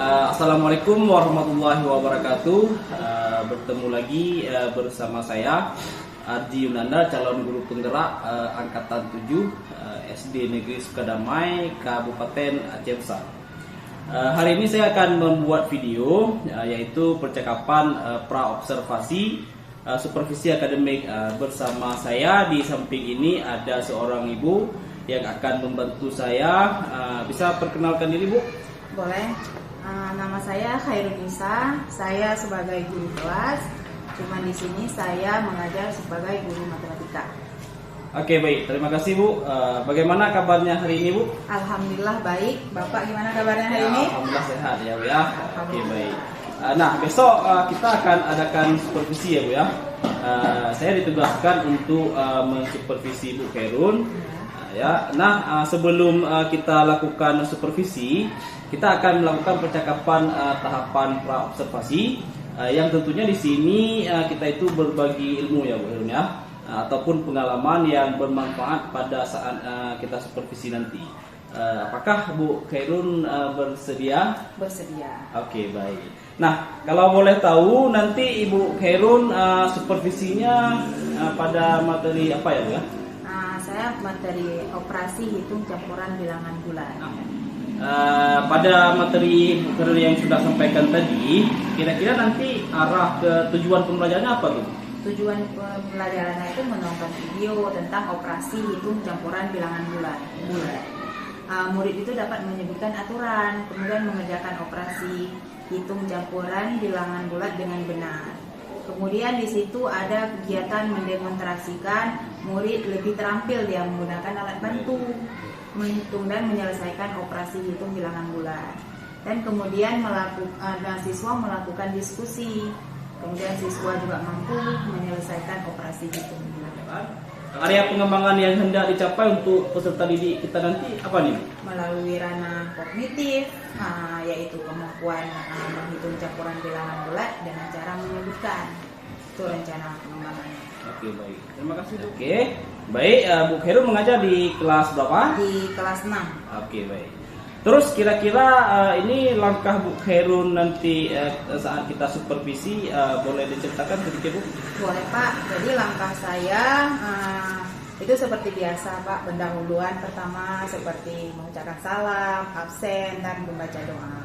Assalamualaikum warahmatullahi wabarakatuh. Bertemu lagi bersama saya Ardi Yunanda, calon guru penggerak angkatan 7 SD Negeri Sukadamai, Kabupaten Aceh Besar. Hari ini saya akan membuat video yaitu percakapan pra-observasi supervisi akademik. Bersama saya di samping ini ada seorang ibu yang akan membantu saya. Bisa perkenalkan diri, Bu? Boleh. Nama saya Khairul Nisa. Saya sebagai guru kelas. Cuma di sini saya mengajar sebagai guru matematika. Oke, baik. Terima kasih, Bu. Bagaimana kabarnya hari ini, Bu? Alhamdulillah baik. Bapak gimana kabarnya hari ini? Alhamdulillah sehat ya, Bu ya. Oke, baik. Nah, besok kita akan adakan supervisi ya, Bu ya. Saya ditugaskan untuk mensupervisi Bu Khairun. Ya. Nah, sebelum kita lakukan supervisi, kita akan melakukan percakapan tahapan pra-observasi yang tentunya di sini kita itu berbagi ilmu ya, Bu Khairun ya, ataupun pengalaman yang bermanfaat pada saat kita supervisi nanti. Apakah Bu Khairun bersedia? Bersedia. Oke, baik. Nah, kalau boleh tahu nanti Ibu Khairun supervisinya pada materi apa ya, Bu ya? Saya materi operasi hitung campuran bilangan bulan. Pada materi yang sudah sampaikan tadi, kira-kira nanti arah ke tujuan pembelajarannya apa tuh? Tujuan pembelajarannya itu menonton video tentang operasi hitung campuran bilangan bulan. Murid itu dapat menyebutkan aturan, kemudian mengerjakan operasi hitung campuran bilangan bulat dengan benar. Kemudian di situ ada kegiatan mendemonstrasikan murid lebih terampil dia menggunakan alat bantu, menghitung dan menyelesaikan operasi hitung bilangan bulat. Dan kemudian siswa melakukan diskusi. Kemudian siswa juga mampu menyelesaikan operasi hitung bilangan bulat. Area pengembangan yang hendak dicapai untuk peserta didik kita nanti apa nih? Melalui ranah kognitif, yaitu kemampuan menghitung campuran bilangan bulat dengan cara menyebutkan. Itu rencana pengembangannya. Oke, baik. Terima kasih, Bu. Oke, baik. Bu Khairun mengajar di kelas berapa? Di kelas 6. Oke, baik. Terus kira-kira ini langkah Bu Khairun nanti saat kita supervisi boleh diceritakan sedikit, Bu? Boleh, Pak. Jadi langkah saya itu seperti biasa, Pak. Pendahuluan pertama seperti mengucapkan salam, absen, dan membaca doa.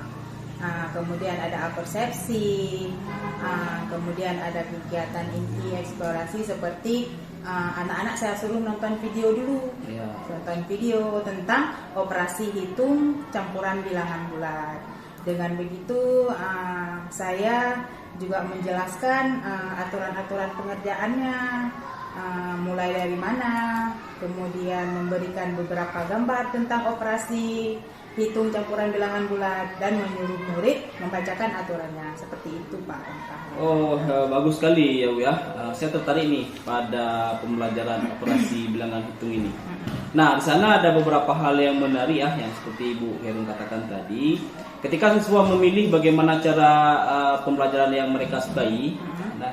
Kemudian ada persepsi, kemudian ada kegiatan inti eksplorasi seperti anak-anak saya suruh nonton video dulu, nonton video tentang operasi hitung campuran bilangan bulat. Dengan begitu saya juga menjelaskan aturan-aturan pengerjaannya, mulai dari mana, kemudian memberikan beberapa gambar tentang operasi hitung campuran bilangan bulat dan menyuruh murid membacakan aturannya. Seperti itu, Pak. Oh, bagus sekali ya, Bu ya. Saya tertarik nih pada pembelajaran operasi bilangan hitung ini. Nah, di sana ada beberapa hal yang menarik ya, yang seperti Ibu Khairun katakan tadi. Ketika siswa memilih bagaimana cara pembelajaran yang mereka sukai, nah,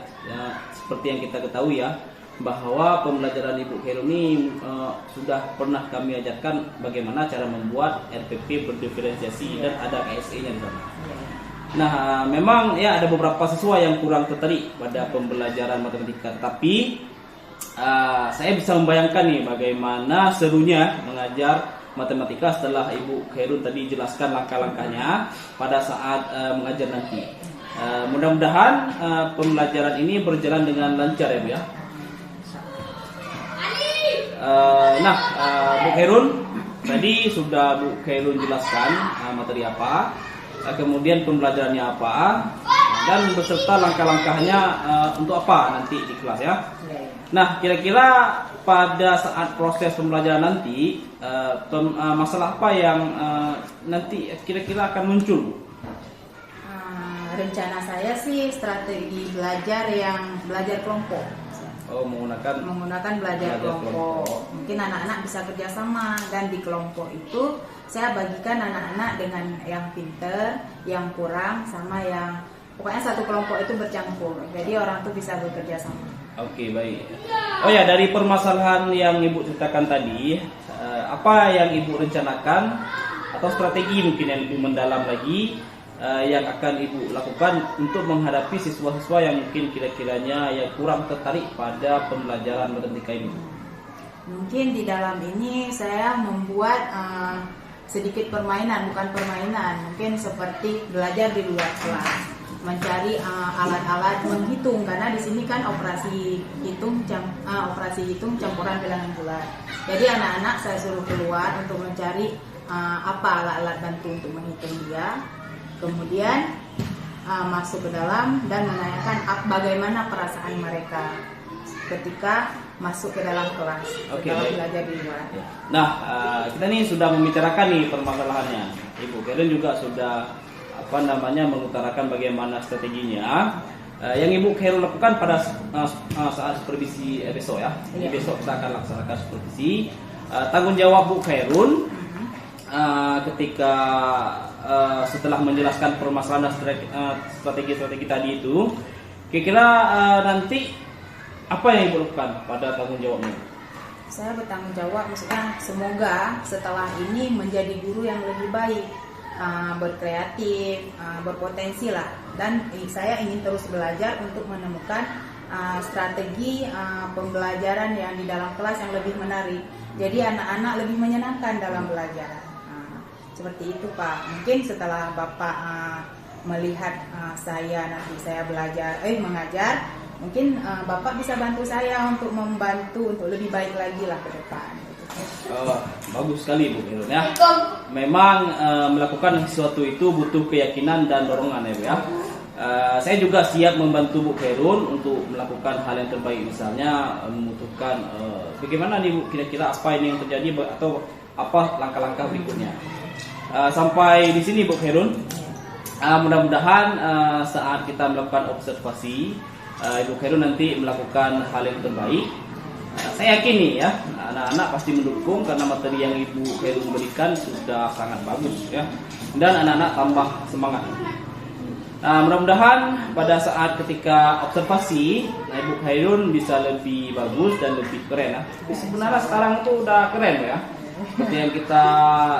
seperti yang kita ketahui ya, bahwa pembelajaran Ibu Khairun ini sudah pernah kami ajarkan bagaimana cara membuat RPP berdiferensiasi dan ada KSE-nya di sana. Nah, memang ya ada beberapa siswa yang kurang tertarik pada pembelajaran matematika, tapi saya bisa membayangkan nih bagaimana serunya mengajar matematika setelah Ibu Khairun tadi jelaskan langkah-langkahnya pada saat mengajar nanti. Mudah-mudahan pembelajaran ini berjalan dengan lancar ya, Bu ya. Bu Khairun tadi sudah Bu Khairun jelaskan materi apa, kemudian pembelajarannya apa, dan beserta langkah-langkahnya untuk apa nanti di kelas ya. Nah, kira-kira pada saat proses pembelajaran nanti masalah apa yang nanti kira-kira akan muncul, Bu? Rencana saya sih strategi belajar yang belajar kelompok. Oh, menggunakan belajar kelompok. Mungkin anak-anak bisa kerjasama, dan di kelompok itu saya bagikan anak-anak dengan yang pinter, yang kurang, sama yang pokoknya satu kelompok itu bercampur. Jadi orang tuh bisa bekerja sama. Oke, baik. Oh ya, dari permasalahan yang Ibu ceritakan tadi, apa yang Ibu rencanakan atau strategi mungkin yang lebih mendalam lagi yang akan Ibu lakukan untuk menghadapi siswa-siswa yang mungkin kira-kiranya yang kurang tertarik pada pembelajaran matematika ini? Mungkin di dalam ini saya membuat sedikit permainan, bukan permainan, mungkin seperti belajar di luar kelas, mencari alat-alat menghitung, karena di sini kan operasi hitung campuran bilangan bulat. Jadi anak-anak saya suruh keluar untuk mencari apa alat-alat bantu untuk menghitung dia. Kemudian masuk ke dalam dan menanyakan bagaimana perasaan mereka ketika masuk ke dalam kelas, setelah belajar di luar. Nah, kita nih sudah membicarakan nih permasalahannya. Ibu Karen juga sudah mengutarakan bagaimana strateginya. Yang Ibu Khairul lakukan pada saat supervisi besok ya. Jadi besok kita akan laksanakan supervisi. Tanggung jawab Bu Khairul ketika setelah menjelaskan permasalahan dan strategi-strategi tadi itu, kira-kira nanti apa yang Ibu lakukan pada tanggung jawabnya? Saya bertanggung jawab, maksudnya semoga setelah ini menjadi guru yang lebih baik, berkreatif, berpotensi lah. Dan saya ingin terus belajar untuk menemukan strategi pembelajaran yang di dalam kelas yang lebih menarik. Jadi anak-anak lebih menyenangkan dalam belajar. Seperti itu Pak. Mungkin setelah Bapak melihat saya nanti saya mengajar, mungkin Bapak bisa bantu saya untuk membantu untuk lebih baik lagi lah ke depan. Bagus sekali Bu Khairul ya. Memang melakukan sesuatu itu butuh keyakinan dan dorongan ya Bu ya. Saya juga siap membantu Bu Khairul untuk melakukan hal yang terbaik, misalnya membutuhkan bagaimana nih Bu, kira-kira apa ini yang terjadi atau apa langkah-langkah berikutnya. Sampai di sini Bu Khairul. Mudah-mudahan saat kita melakukan observasi, Ibu Khairul nanti melakukan hal yang terbaik. Saya yakin nih ya, anak-anak pasti mendukung karena materi yang Ibu Khairul berikan sudah sangat bagus ya. Dan anak-anak tambah semangat. Mudah-mudahan pada saat ketika observasi, Ibu Khairul bisa lebih bagus dan lebih keren ya. Tapi sebenarnya sekarang itu udah keren ya. Seperti yang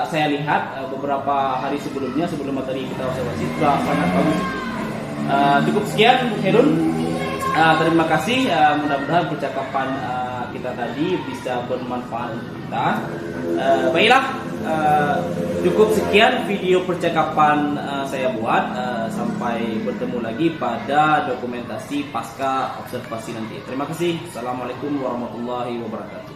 saya lihat beberapa hari sebelumnya, sebelum materi kita observasi sudah sangat bagus. Cukup sekian Bu Khairul. Terima kasih. Mudah-mudahan percakapan kita tadi bisa bermanfaat untuk kita. Baiklah, cukup sekian video percakapan saya buat. Sampai bertemu lagi pada dokumentasi pasca observasi nanti. Terima kasih. Assalamualaikum warahmatullahi wabarakatuh.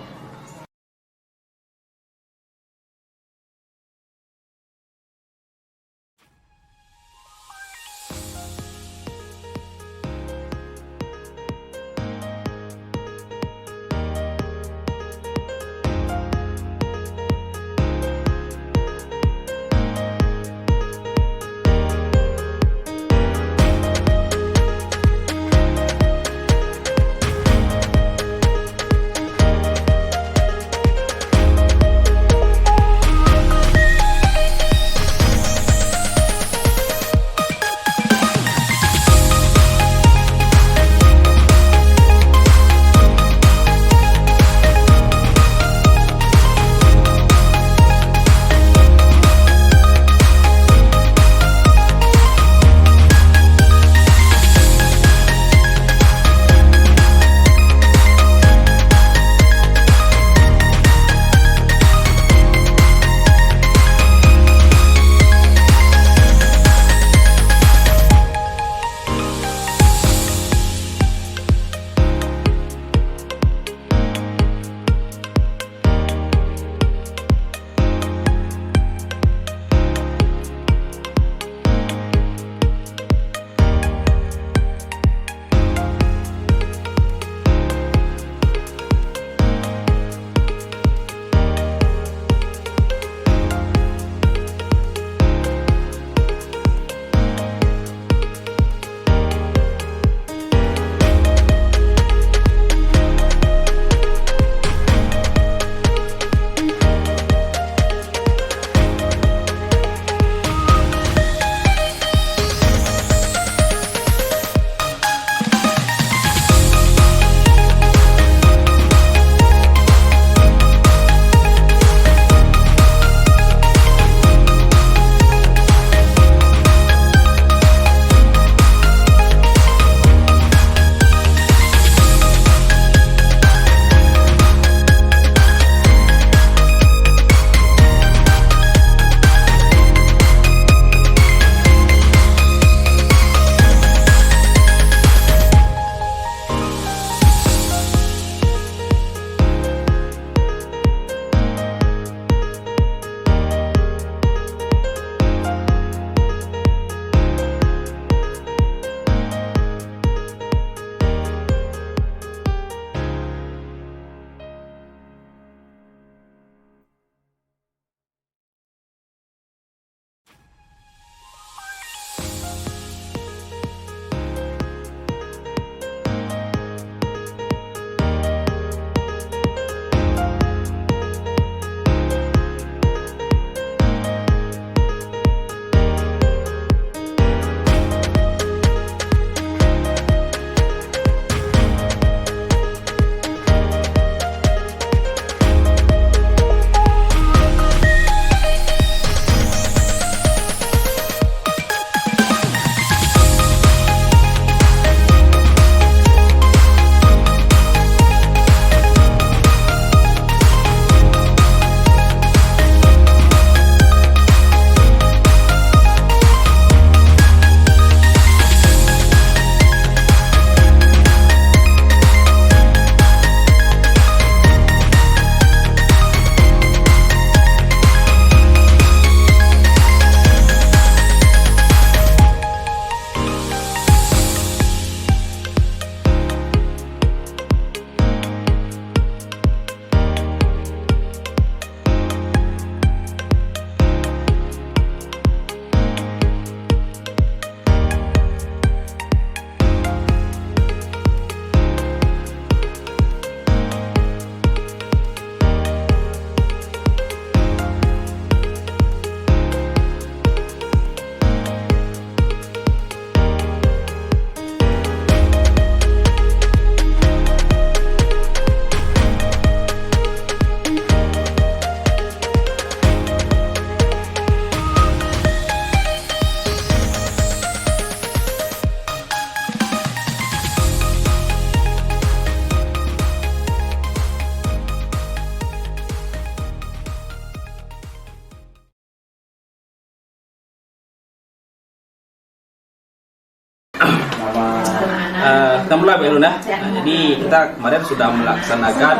mulai Bu Herun ya. Nah, jadi kita kemarin sudah melaksanakan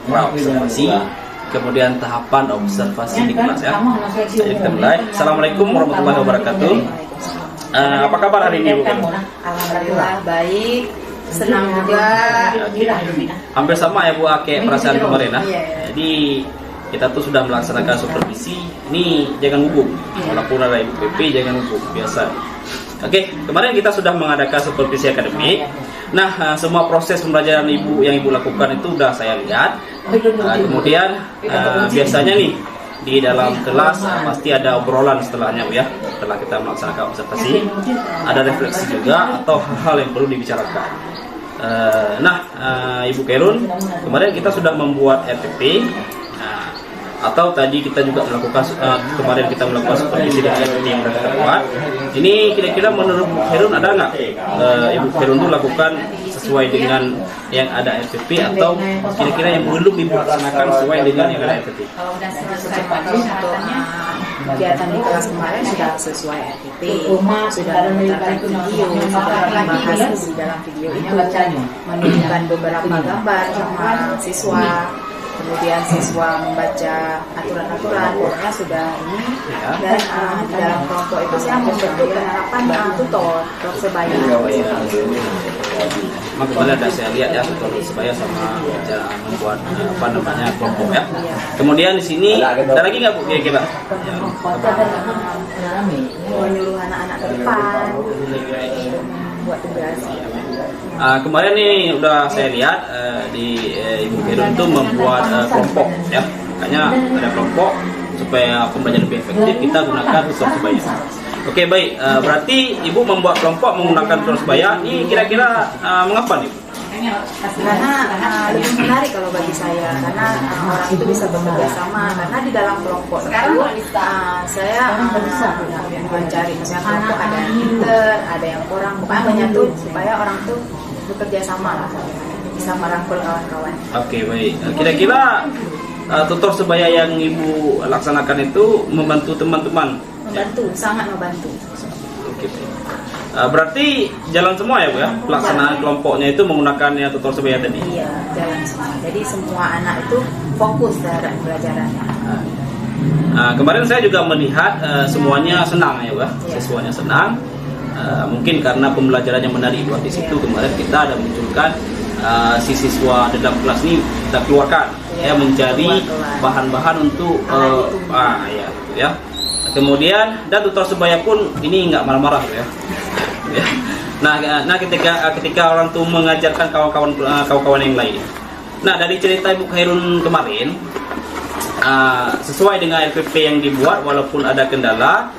pra-observasi, kemudian tahapan observasi di kelas ya. Jadi kita mulai. Assalamualaikum warahmatullahi wabarakatuh. Apa kabar hari ini Bu Herun? Alhamdulillah baik, senang juga. Hampir sama ya Bu kayak perasaan kemarin ya. Iya. Jadi kita tuh sudah melaksanakan supervisi. Ini jangan gugup, walaupun ada Ibu PP jangan gugup, biasa. Oke, kemarin kita sudah mengadakan supervisi akademik. Nah, semua proses pembelajaran yang ibu lakukan itu sudah saya lihat. Kemudian biasanya nih di dalam kelas pasti ada obrolan setelahnya Bu ya. Setelah kita melaksanakan observasi, ada refleksi juga atau hal-hal yang perlu dibicarakan. Ibu Khairun, kemarin kita sudah membuat RPP. Atau tadi kita juga melakukan kemarin kita melakukan supervisi dengan RPP yang sudah kita buat. Ini kira-kira menurut Bu Khairun ada nggak Ibu Khairun itu lakukan sesuai dengan yang ada RPP atau kira-kira yang belum Ibu laksanakan sesuai dengan yang ada RPP? Untuk kegiatan di kelas kemarin sudah sesuai RPP, sudah memutarkan video, sudah membahas di dalam video itu, menunjukkan beberapa gambar sama siswa. Kemudian siswa membaca aturan-aturan, pokoknya sudah ini. Dan di dalam kelompok itu saya membentuk penerapan tutor sebaya. Kemarin ada saya lihat ya tutor sebaya sama membuat kelompok ya. Kemudian di sini ada lagi nggak Bu kira-kira? Menyuruh anak-anak ke depan buat tugas. Kemarin nih udah saya lihat di Ibu Khairun itu membuat kelompok ya, makanya ada kelompok supaya pembelajaran lebih efektif kita gunakan tutor sebaya. Oke baik, berarti Ibu membuat kelompok menggunakan tutor sebaya. Ini kira-kira mengapa nih Bu? Karena lebih menarik kalau bagi saya, karena orang itu bisa bekerja sama, karena di dalam kelompok itu saya mencari, misalnya kelompok ada yang pinter, ada yang kurang, pokoknya menyatu supaya orang itu bekerja sama lah, bisa merangkul kawan-kawan. Oke baik, kira-kira tutor sebaya yang Ibu laksanakan itu membantu teman-teman? Membantu, sangat membantu. Oke. Berarti jalan semua ya Bu ya, pelaksanaan kelompoknya itu menggunakan ya tutor sebaya tadi? Iya, jalan semua. Jadi semua anak itu fokus terhadap pelajarannya. Kemarin saya juga melihat semuanya senang ya Bu ya, siswanya senang. Mungkin karena pembelajaran yang menarik di situ kemarin kita ada munculkan si siswa di dalam kelas ini kita keluarkan ya, mencari bahan-bahan untuk ya. Kemudian dan tutor sebaya pun ini nggak marah-marah ya. Nah ketika orang tuh mengajarkan kawan-kawan yang lain. Nah dari cerita Ibu Khairun kemarin sesuai dengan RPP yang dibuat walaupun ada kendala,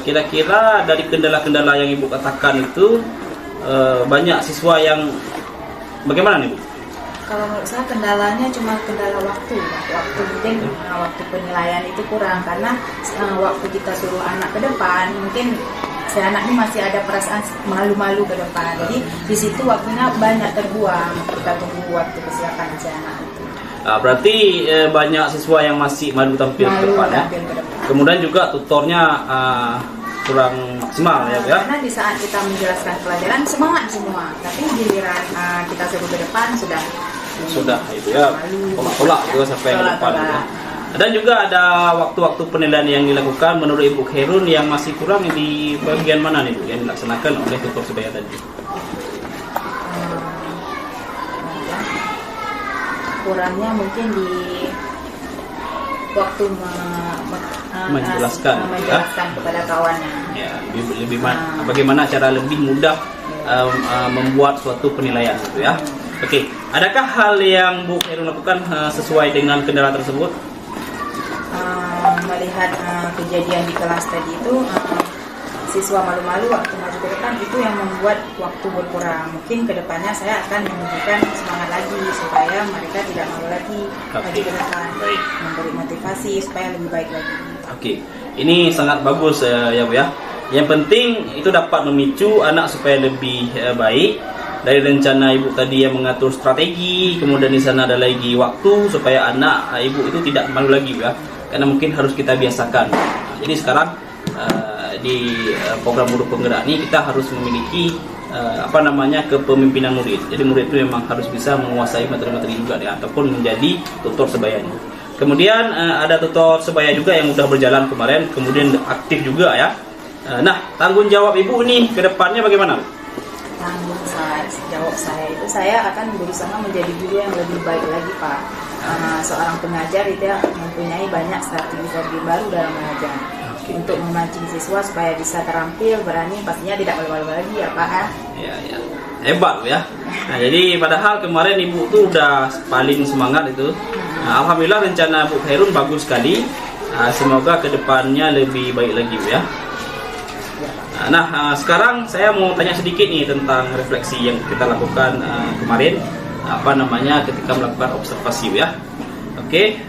kira-kira dari kendala-kendala yang Ibu katakan itu banyak siswa yang bagaimana nih Bu? Kalau menurut saya kendalanya cuma kendala waktu mungkin waktu penilaian itu kurang, karena waktu kita suruh anak ke depan mungkin si anak ini masih ada perasaan malu-malu ke depan, jadi di situ waktunya banyak terbuang, kita tunggu waktu kesiapan si anak itu. Berarti banyak siswa yang masih malu tampil ke depan ya. Kemudian juga tutornya kurang maksimal ya. Karena di saat kita menjelaskan pelajaran semangat semua, tapi giliran kita suruh ke depan sudah itu ya, tolak juga sampai ke depan ya. Dan juga ada waktu-waktu penilaian yang dilakukan menurut Ibu Khairun yang masih kurang di bagian mana nih Bu yang dilaksanakan oleh tutor sebaya tadi? Kurangnya mungkin di waktu menjelaskan kepada kawannya. Ya, bagaimana cara lebih mudah membuat suatu penilaian gitu ya. Oke, adakah hal yang Bu Khairun lakukan sesuai dengan kendala tersebut? Melihat kejadian di kelas tadi itu, siswa malu-malu waktu maju ke depan itu yang membuat waktu berkurang. Mungkin kedepannya saya akan menunjukkan semangat lagi supaya mereka tidak malu lagi maju ke depan, memberi motivasi supaya lebih baik lagi. Oke, ini sangat bagus ya Bu ya. Yang penting itu dapat memicu anak supaya lebih baik. Dari rencana Ibu tadi yang mengatur strategi, kemudian di sana ada lagi waktu supaya anak Ibu itu tidak malu lagi ya, karena mungkin harus kita biasakan. Jadi sekarang di program guru penggerak ini kita harus memiliki kepemimpinan murid. Jadi murid itu memang harus bisa menguasai materi-materi juga ya, ataupun menjadi tutor sebayanya. Kemudian ada tutor sebaya juga yang udah berjalan kemarin, kemudian aktif juga ya. Nah, tanggung jawab Ibu nih ke depannya bagaimana? Tanggung jawab saya itu, saya akan berusaha menjadi guru yang lebih baik lagi, Pak. Seorang pengajar itu mempunyai banyak strategi baru dalam mengajar. Untuk memancing siswa supaya bisa terampil, berani, pastinya tidak malu-malu lagi ya, Pak. Ya. Hebat ya. Nah, jadi padahal kemarin Ibu tuh udah paling semangat itu. Nah, alhamdulillah rencana Bu Khairun bagus sekali. Semoga kedepannya lebih baik lagi ya. Nah, sekarang saya mau tanya sedikit nih tentang refleksi yang kita lakukan kemarin, ketika melakukan observasi ya. Oke,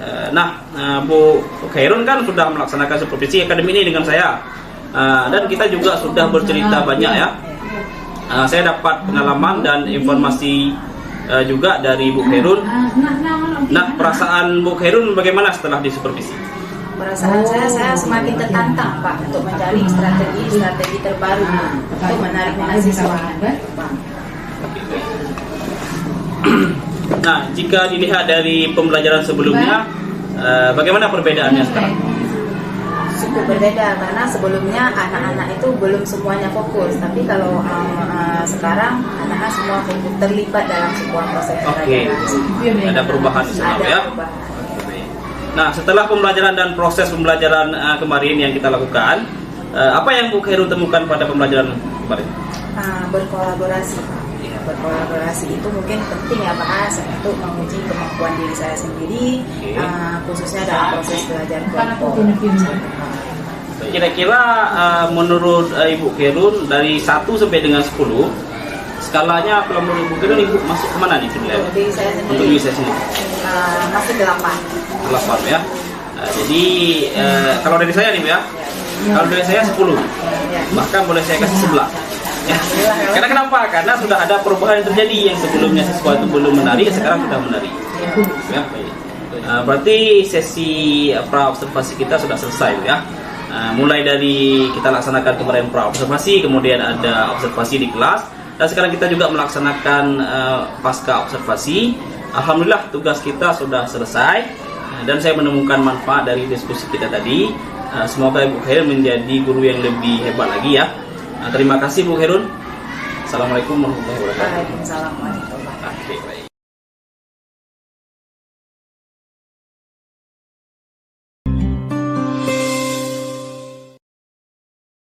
Bu Khairun kan sudah melaksanakan supervisi akademi ini dengan saya, dan kita juga sudah bercerita banyak ya. Saya dapat pengalaman dan informasi juga dari Bu Khairun. Nah, perasaan Bu Khairun bagaimana setelah disupervisi? Perasaan saya semakin tertantang, Pak, untuk mencari strategi terbaru untuk menarik mahasiswa. Nah, jika dilihat dari pembelajaran sebelumnya, bagaimana perbedaannya sekarang? Cukup berbeda, karena sebelumnya anak-anak itu belum semuanya fokus, tapi kalau sekarang anak-anak semua terlibat dalam sebuah proses pembelajaran. Ada perubahan di sana ya. Nah, setelah pembelajaran dan proses pembelajaran kemarin yang kita lakukan, apa yang Bu Khairun temukan pada pembelajaran kemarin? Berkolaborasi, Pak. Berkolaborasi itu mungkin penting ya, Pak, untuk menguji kemampuan diri saya sendiri, khususnya dalam proses belajar kelompok. Kira-kira menurut Ibu Khairun dari 1 sampai dengan 10, skalanya kalau menurut Ibu Khairun Ibu masuk kemana nih? Untuk diri saya sendiri, untuk diri saya sendiri masih 8 ya. Jadi kalau dari saya nih ya, kalau dari saya 10, bahkan boleh saya kasih 11 ya. Karena kenapa? Karena sudah ada perubahan yang terjadi, yang sebelumnya siswa itu belum menari, sekarang sudah menari ya. Berarti sesi pra-observasi kita sudah selesai ya. Mulai dari kita laksanakan kemarin pra-observasi, kemudian ada observasi di kelas, dan sekarang kita juga melaksanakan pasca observasi. Alhamdulillah tugas kita sudah selesai, dan saya menemukan manfaat dari diskusi kita tadi. Semoga Ibu Khairun menjadi guru yang lebih hebat lagi ya. Terima kasih Bu Khairun. Assalamualaikum warahmatullahi wabarakatuh. Waalaikumsalam warahmatullahi wabarakatuh. Baik.